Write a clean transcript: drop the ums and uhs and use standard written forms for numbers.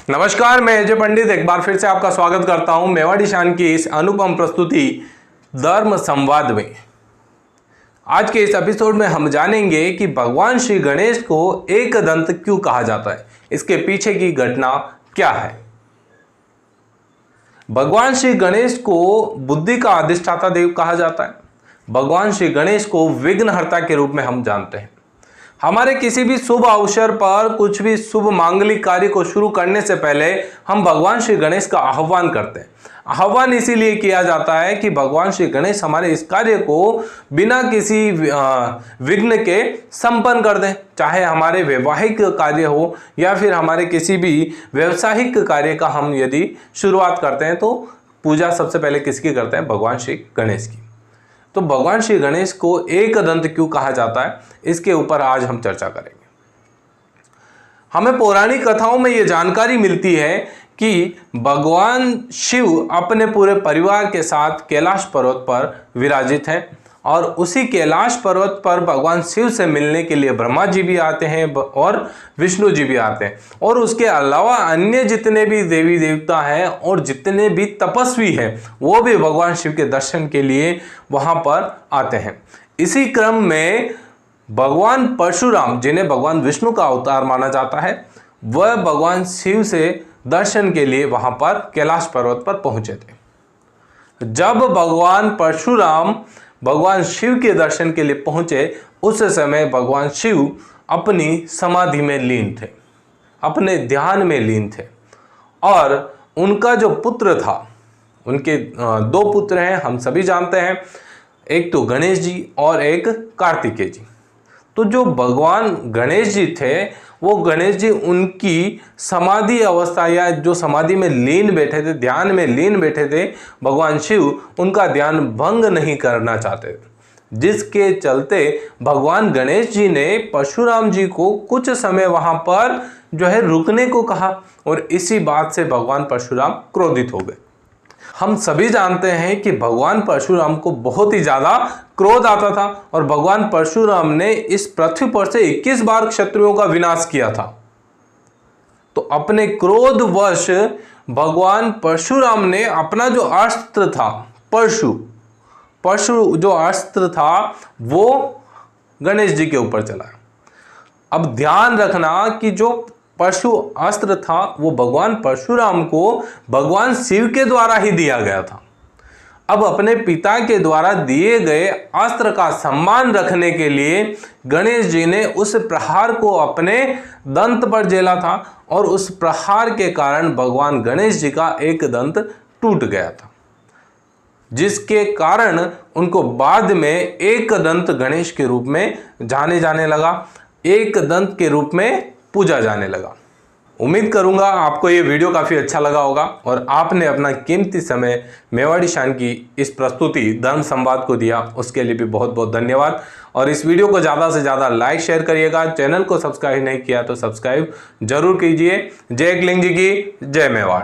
नमस्कार, मैं अजय पंडित एक बार फिर से आपका स्वागत करता हूं मेवाड़ी शान की इस अनुपम प्रस्तुति धर्म संवाद में। आज के इस एपिसोड में हम जानेंगे कि भगवान श्री गणेश को एकदंत क्यों कहा जाता है, इसके पीछे की घटना क्या है। भगवान श्री गणेश को बुद्धि का अधिष्ठाता देव कहा जाता है। भगवान श्री गणेश को विघ्नहर्ता के रूप में हम जानते हैं। हमारे किसी भी शुभ अवसर पर कुछ भी शुभ मांगलिक कार्य को शुरू करने से पहले हम भगवान श्री गणेश का आह्वान करते हैं। आह्वान इसीलिए किया जाता है कि भगवान श्री गणेश हमारे इस कार्य को बिना किसी विघ्न के संपन्न कर दें। चाहे हमारे वैवाहिक कार्य हो या फिर हमारे किसी भी व्यवसायिक कार्य का हम यदि शुरुआत करते हैं तो पूजा सबसे पहले किसकी करते हैं? भगवान श्री गणेश की। तो भगवान श्री गणेश को एकदंत क्यों कहा जाता है, इसके ऊपर आज हम चर्चा करेंगे। हमें पौराणिक कथाओं में यह जानकारी मिलती है कि भगवान शिव अपने पूरे परिवार के साथ कैलाश पर्वत पर विराजित हैं और उसी कैलाश पर्वत पर भगवान शिव से मिलने के लिए ब्रह्मा जी भी आते हैं और विष्णु जी भी आते हैं, और उसके अलावा अन्य जितने भी देवी देवता हैं और जितने भी तपस्वी हैं वो भी भगवान शिव के दर्शन के लिए वहां पर आते हैं। इसी क्रम में भगवान परशुराम, जिन्हें भगवान विष्णु का अवतार माना जाता है, वह भगवान शिव से दर्शन के लिए वहां पर कैलाश पर्वत पर पहुंचे थे। जब भगवान परशुराम भगवान शिव के दर्शन के लिए पहुंचे, उस समय भगवान शिव अपनी समाधि में लीन थे, अपने ध्यान में लीन थे, और उनका जो पुत्र था, उनके दो पुत्र हैं, हम सभी जानते हैं, एक तो गणेश जी और एक कार्तिकेय जी। तो जो भगवान गणेश जी थे, वो गणेश जी उनकी समाधि अवस्था या जो समाधि में लीन बैठे थे, ध्यान में लीन बैठे थे, भगवान शिव उनका ध्यान भंग नहीं करना चाहते थे, जिसके चलते भगवान गणेश जी ने परशुराम जी को कुछ समय वहां पर जो है रुकने को कहा, और इसी बात से भगवान परशुराम क्रोधित हो गए। हम सभी जानते हैं कि भगवान परशुराम को बहुत ही ज्यादा क्रोध आता था, और भगवान परशुराम ने इस पृथ्वी पर से 21 बार क्षत्रियों का विनाश किया था। तो अपने क्रोधवश भगवान परशुराम ने अपना जो अस्त्र था, परशु जो अस्त्र था, वो गणेश जी के ऊपर चलाया। अब ध्यान रखना कि जो परशु अस्त्र था वो भगवान परशुराम को भगवान शिव के द्वारा ही दिया गया था। अब अपने पिता के द्वारा दिए गए अस्त्र का सम्मान रखने के लिए गणेश जी ने उस प्रहार को अपने दंत पर झेला था, और उस प्रहार के कारण भगवान गणेश जी का एक दंत टूट गया था, जिसके कारण उनको बाद में एक दंत गणेश के रूप में जाने जाने लगा, एक दंत के रूप में पूजा जाने लगा। उम्मीद करूंगा आपको ये वीडियो काफ़ी अच्छा लगा होगा, और आपने अपना कीमती समय मेवाड़ी शान की इस प्रस्तुति धर्म संवाद को दिया, उसके लिए भी बहुत बहुत धन्यवाद। और इस वीडियो को ज़्यादा से ज़्यादा लाइक शेयर करिएगा। चैनल को सब्सक्राइब नहीं किया तो सब्सक्राइब जरूर कीजिए। जय एकलिंग जी की जय मेवाड़।